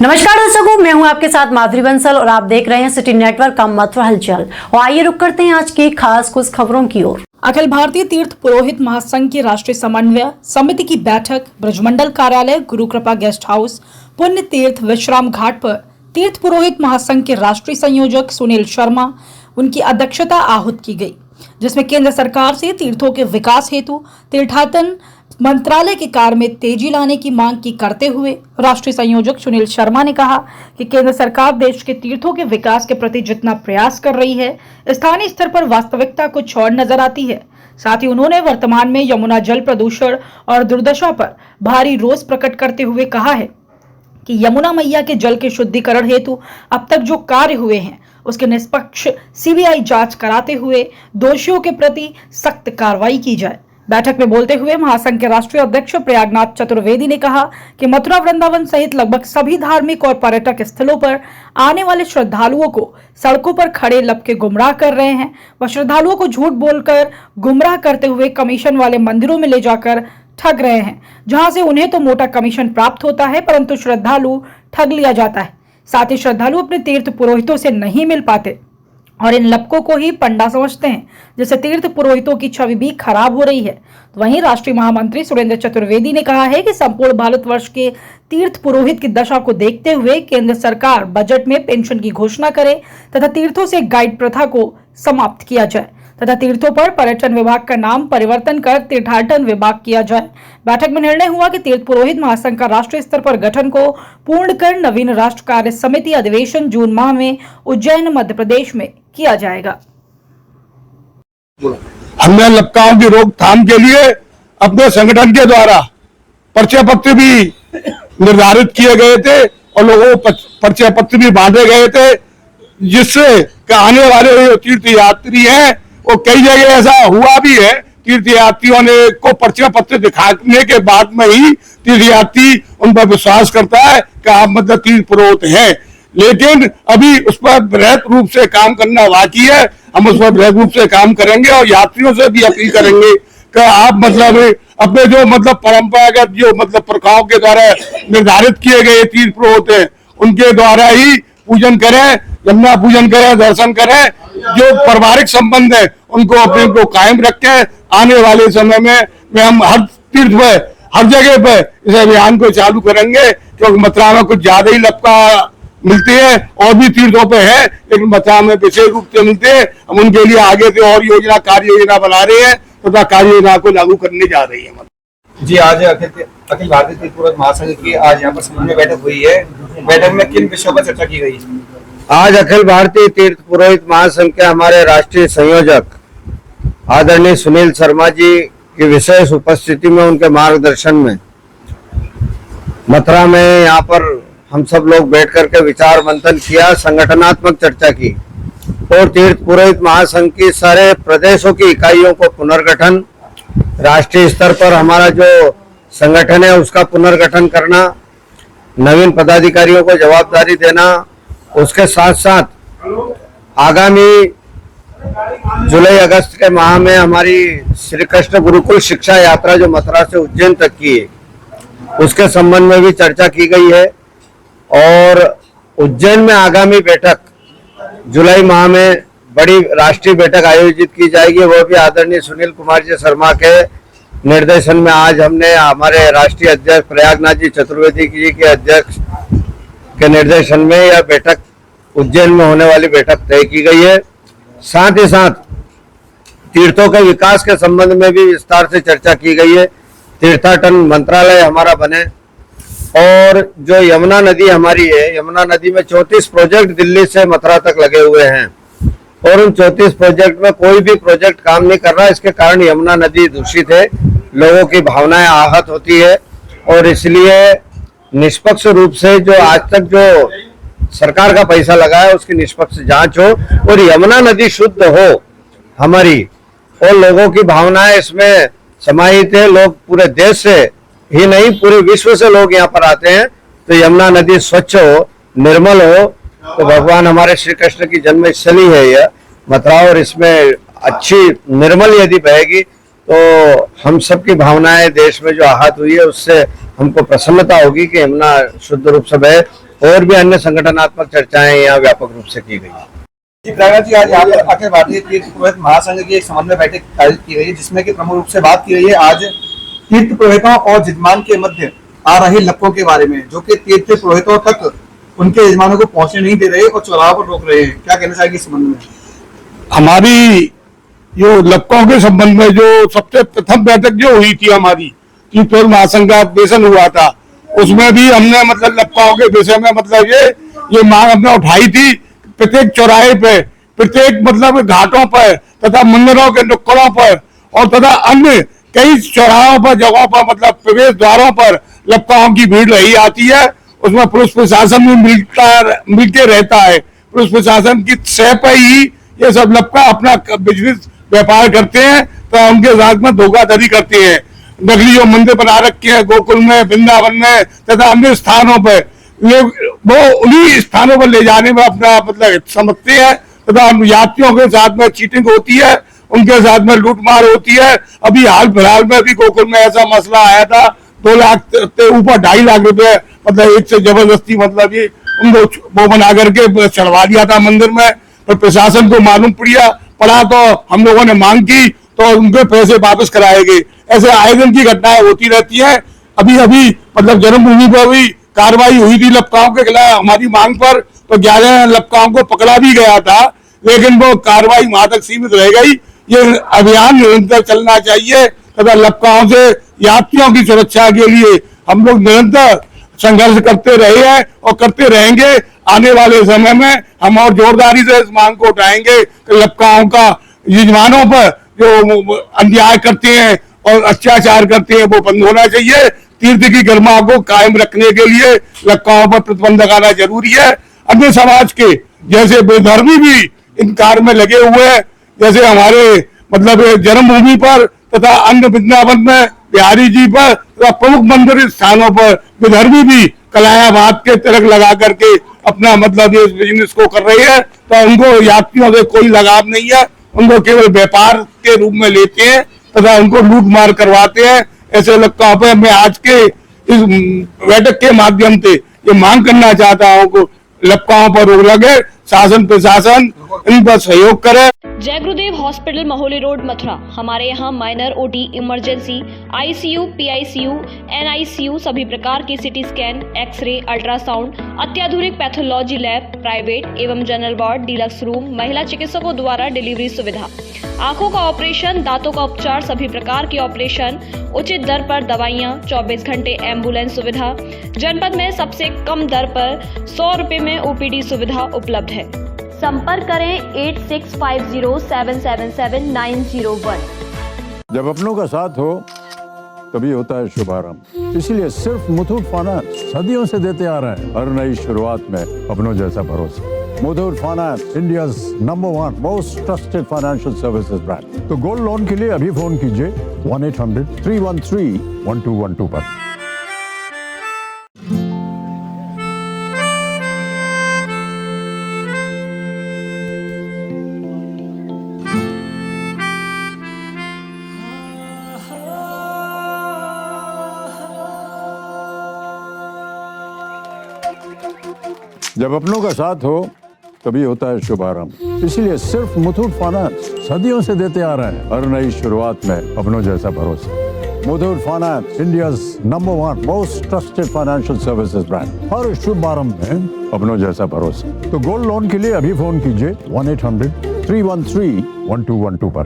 नमस्कार दर्शकों, मैं हूं आपके साथ माधुरी बंसल और आप देख रहे हैं सिटी नेटवर्क का मथुरा हलचल। और आइए रुक करते हैं आज की खास कुछ खबरों की ओर। अखिल भारतीय तीर्थ पुरोहित महासंघ की राष्ट्रीय समन्वय समिति की बैठक ब्रजमंडल कार्यालय गुरु कृपा गेस्ट हाउस पुण्य तीर्थ विश्राम घाट पर तीर्थ पुरोहित महासंघ के राष्ट्रीय संयोजक सुनील शर्मा उनकी अध्यक्षता आहूत की गई, जिसमें केंद्र सरकार से तीर्थों के विकास हेतु तीर्थाटन मंत्रालय के कार्य में तेजी लाने की मांग की करते हुए राष्ट्रीय संयोजक सुनील शर्मा ने कहा कि केंद्र सरकार देश के तीर्थों के विकास के प्रति जितना प्रयास कर रही है, स्थानीय स्तर पर वास्तविकता कुछ और नजर आती है। साथ ही उन्होंने वर्तमान में यमुना जल प्रदूषण और दुर्दशा पर भारी रोष प्रकट करते हुए कहा है कि यमुना मैया के जल के शुद्धिकरण हेतु अब तक जो कार्य हुए हैं उसके निष्पक्ष सीबीआई जांच कराते हुए दोषियों के प्रति सख्त कार्रवाई की जाए। बैठक में बोलते हुए महासंघ के राष्ट्रीय अध्यक्ष प्रयागनाथ चतुर्वेदी ने कहा कि मथुरा वृंदावन सहित लगभग सभी धार्मिक और पर्यटक स्थलों पर आने वाले श्रद्धालुओं को सड़कों पर खड़े लपके गुमराह कर रहे हैं व श्रद्धालुओं को झूठ बोलकर गुमराह करते हुए कमीशन वाले मंदिरों में ले जाकर ठग रहे हैं, जहां से उन्हें तो मोटा कमीशन प्राप्त होता है परंतु श्रद्धालु ठग लिया जाता है। साथ ही श्रद्धालु अपने तीर्थ पुरोहितों से नहीं मिल पाते और इन लपकों को ही पंडा समझते हैं, जिससे तीर्थ पुरोहितों की छवि भी खराब हो रही है। तो वहीं राष्ट्रीय महामंत्री सुरेंद्र चतुर्वेदी ने कहा है कि संपूर्ण भारतवर्ष के तीर्थ पुरोहित की दशा को देखते हुए केंद्र सरकार बजट में पेंशन की घोषणा करे तथा तीर्थों से गाइड प्रथा को समाप्त किया जाए तथा तीर्थों पर पर्यटन विभाग का नाम परिवर्तन कर तीर्थाटन विभाग किया जाए। बैठक में निर्णय हुआ कि तीर्थ पुरोहित महासंघ का राष्ट्रीय स्तर पर गठन को पूर्ण कर नवीन राष्ट्र कार्य समिति अधिवेशन जून माह में उज्जैन मध्य प्रदेश में किया जाएगा। हमने लपकाओं की रोकथाम के लिए अपने संगठन के द्वारा पर्चे पत्र भी निर्धारित किए गए थे और लोगों को पर्चे पत्र भी बांटे गए थे, जिससे आने वाले जो तीर्थ यात्री हैं वो कई जगह ऐसा हुआ भी है, तीर्थ यात्रियों ने को पर्चे पत्र दिखाने के बाद में ही तीर्थ यात्री उन पर विश्वास करता है कि आप मतलब तीर्थ पुरोहित हैं। लेकिन अभी उस पर बृहद रूप से काम करना बाकी है। हम उस पर बृहद रूप से काम करेंगे और यात्रियों से भी अपील करेंगे कि आप मतलब अपने जो मतलब परंपरागत जो मतलब प्रथाओं के द्वारा निर्धारित किए गए तीर्थ पुरोहित हैं उनके द्वारा ही पूजन करें, यमुना पूजन करें, दर्शन करें। जो पारिवारिक संबंध है उनको अपने को कायम रखें। आने वाले समय में हम हर तीर्थ पे हर जगह पे इस अभियान को चालू करेंगे, क्योंकि मथुरा में कुछ ज्यादा ही लपका मिलती है और भी तीर्थों पे है, लेकिन मथुरा में विशेष रूप से मिलते हैं। हम उनके लिए आगे से और कार्य योजना बना रहे हैं तथा कार्य योजना को लागू करने जा रही है। जी, आज अखिल भारतीय तीर्थ पुरोहित महासंघ की आज यहाँ पर समन्वय बैठक हुई है। बैठक में किन विषयों पर चर्चा की गई? आज अखिल भारतीय तीर्थ पुरोहित महासंघ के हमारे राष्ट्रीय संयोजक आदरणीय सुनील शर्मा जी की विशेष उपस्थिति में, उनके मार्गदर्शन में मथुरा में यहाँ पर हम सब लोग बैठ करके विचार मंथन किया, संगठनात्मक चर्चा की और तीर्थ पुरोहित महासंघ की सारे प्रदेशों की इकाइयों को पुनर्गठन, राष्ट्रीय स्तर पर हमारा जो संगठन है उसका पुनर्गठन करना, नवीन पदाधिकारियों को जवाबदारी देना, उसके साथ साथ आगामी जुलाई अगस्त के माह में हमारी श्री कृष्ण गुरुकुल शिक्षा यात्रा जो मथुरा से उज्जैन तक की है उसके संबंध में भी चर्चा की गई है। और उज्जैन में आगामी बैठक जुलाई माह में बड़ी राष्ट्रीय बैठक आयोजित की जाएगी, वह भी आदरणीय सुनील कुमार जी शर्मा के निर्देशन में। आज हमने हमारे राष्ट्रीय अध्यक्ष प्रयागनाथ जी चतुर्वेदी जी के अध्यक्ष के निर्देशन में यह बैठक उज्जैन में होने वाली बैठक तय की गई है। साथ ही साथ तीर्थों के विकास के संबंध में भी विस्तार से चर्चा की गई है। तीर्थाटन मंत्रालय हमारा बने और जो यमुना नदी हमारी है, यमुना नदी में 34 प्रोजेक्ट दिल्ली से मथुरा तक लगे हुए हैं और उन 34 प्रोजेक्ट में कोई भी प्रोजेक्ट काम नहीं कर रहा। इसके कारण यमुना नदी दूषित है, लोगों की भावनाएं आहत होती है और इसलिए निष्पक्ष रूप से जो आज तक जो सरकार का पैसा लगा है उसकी निष्पक्ष जांच हो और यमुना नदी शुद्ध हो हमारी, और लोगों की भावनाएं इसमें समाहित है। लोग पूरे देश से ही नहीं पूरे विश्व से लोग यहाँ पर आते हैं, तो यमुना नदी स्वच्छ हो, निर्मल हो, तो भगवान हमारे श्री कृष्ण की जन्मस्थली है यह मथुरा, और इसमें अच्छी निर्मल यदि बहेगी तो हम सबकी भावनाएं देश में जो आहत हुई है उससे हमको प्रसन्नता होगी कि यमुना शुद्ध रूप से बहे और भी अन्य संगठनात्मक चर्चाएं यहाँ व्यापक रूप से की गई। जी प्रयागराज जी, आज यहाँ पर अखिल भारतीय तीर्थ पुरोहित महासंघ की एक समन्वय बैठक आयोजित की गई है, जिसमें कि प्रमुख रूप से बात की गई है आज तीर्थ पुरोहितों और जजमान के मध्य आ रहे लक्कों के बारे में, जो कि तीर्थ पुरोहितों तक उनके यजमानों को पहुंचने नहीं दे रहे और चौराहों पर रोक रहे हैं। क्या कहना चाहेंगे इस संबंध में? हमारी जो लक्कों के संबंध में जो सबसे प्रथम बैठक जो हुई थी हमारी तीर्थ पुरोहित महासंघ का अधिवेशन हुआ था, उसमें भी हमने मतलब लक्कों के विषय में मतलब ये मांग हमने उठाई थी। प्रत्येक चौराहे पे, प्रत्येक मतलब घाटों पर तथा मंदिरों के नुक्कड़ों पर और तथा अन्य कई चौराहों पर, जगहों पर, मतलब प्रवेश द्वारों पर लक्काओं की भीड़ रही आती है। उसमें पुलिस प्रशासन भी मिलके रहता है। पुलिस प्रशासन की सह पर ही ये सब लक्का अपना बिजनेस व्यापार करते हैं, तो उनके साथ में धोखाधड़ी करते हैं। नकली जो मंदिर बना रखे हैं गोकुल में, वृंदावन में तथा अन्य स्थानों पर, लोग वो उन्हीं स्थानों पर ले जाने में अपना मतलब हित समझते हैं तथा यात्रियों के साथ में चीटिंग होती है, उनके साथ में लूटमार होती है। अभी हाल फिलहाल में भी गोकुल में ऐसा मसला आया था, 2 लाख के ऊपर 2.5 लाख रुपए मतलब एक से जबरदस्ती मतलब ये उनको वो बना करके चढ़वा दिया था मंदिर में। तो प्रशासन को मालूम पड़ा तो हम लोगों ने मांग की तो उनके पैसे वापस कराए गए। ऐसे आए दिन की घटनाएं होती रहती है। अभी मतलब जन्मभूमि पर भी कार्रवाई हुई थी लपकाओं के खिलाफ हमारी मांग पर, तो 11 लपकाओं को पकड़ा भी गया था, लेकिन वो कार्रवाई वहां तक सीमित रह गई। ये अभियान निरंतर चलना चाहिए तथा लपकाओं से यात्रियों की सुरक्षा के लिए हम लोग निरंतर संघर्ष करते रहे हैं और करते रहेंगे। आने वाले समय में हम और जोरदारी से इस मांग को उठाएंगे कि लपकाओं का यजमानों पर जो अन्याय करते हैं और अत्याचार करते हैं वो बंद होना चाहिए। तीर्थ की गरिमा को कायम रखने के लिए लक्काओं पर प्रतिबंध लगाना जरूरी है। अन्य समाज के जैसे बेधर्मी भी इन कार्य में लगे हुए हैं, जैसे हमारे मतलब जन्मभूमि पर तथा अन्य वृंदावन में बिहारी जी पर तथा प्रमुख मंदिर स्थानों पर विधर्मी भी कलायाबाद के तिलक लगा करके अपना मतलब इस बिजनेस को कर रहे हैं। तो उनको यात्रियों से कोई लगाव नहीं है, उनको केवल व्यापार के रूप में लेते हैं तथा उनको लूट मार करवाते हैं। ऐसे लक्काओं पर मैं आज के इस बैठक के माध्यम से ये मांग करना चाहता हूँ कि लक्काओं पर रोक लगे, शासन प्रशासन इन पर सहयोग करे। जय गुरुदेव हॉस्पिटल महोली रोड मथुरा। हमारे यहाँ minor OT, emergency, ICU, PICU, NICU, सभी प्रकार की सिटी स्कैन, एक्सरे, अल्ट्रासाउंड, अत्याधुनिक पैथोलॉजी लैब, प्राइवेट एवं जनरल वार्ड, डिलक्स रूम, महिला चिकित्सकों द्वारा डिलीवरी सुविधा, आंखों का ऑपरेशन, दांतों का उपचार, सभी प्रकार की ऑपरेशन, उचित दर पर दवाइयाँ, 24 घंटे एम्बुलेंस सुविधा, जनपद में सबसे कम दर पर 100 रुपए में ओपीडी सुविधा उपलब्ध है। संपर्क करें 8650777901। जब अपनों का साथ हो तभी होता है शुभारंभ। इसीलिए सिर्फ मुथूट फाइनेंस सदियों से देते आ रहे हैं हर नई शुरुआत में अपनों जैसा भरोसा। Muthoot Finance, India's number 1 most trusted financial services brand. तो गोल्ड लोन के लिए अभी फोन कीजिए 1-800-313-1212 पर। जब अपनों का साथ हो तभी होता है शुभारंभ। इसीलिए सिर्फ मुथूट फाइनेंस सदियों से देते आ रहे हैं हर नई शुरुआत में अपनों जैसा भरोसा। Muthoot Finance, India's number 1 most trusted financial services brand. हर शुभारंभ में अपनों जैसा भरोसा। तो गोल्ड लोन के लिए अभी फोन कीजिए 1-800-313-1212 पर।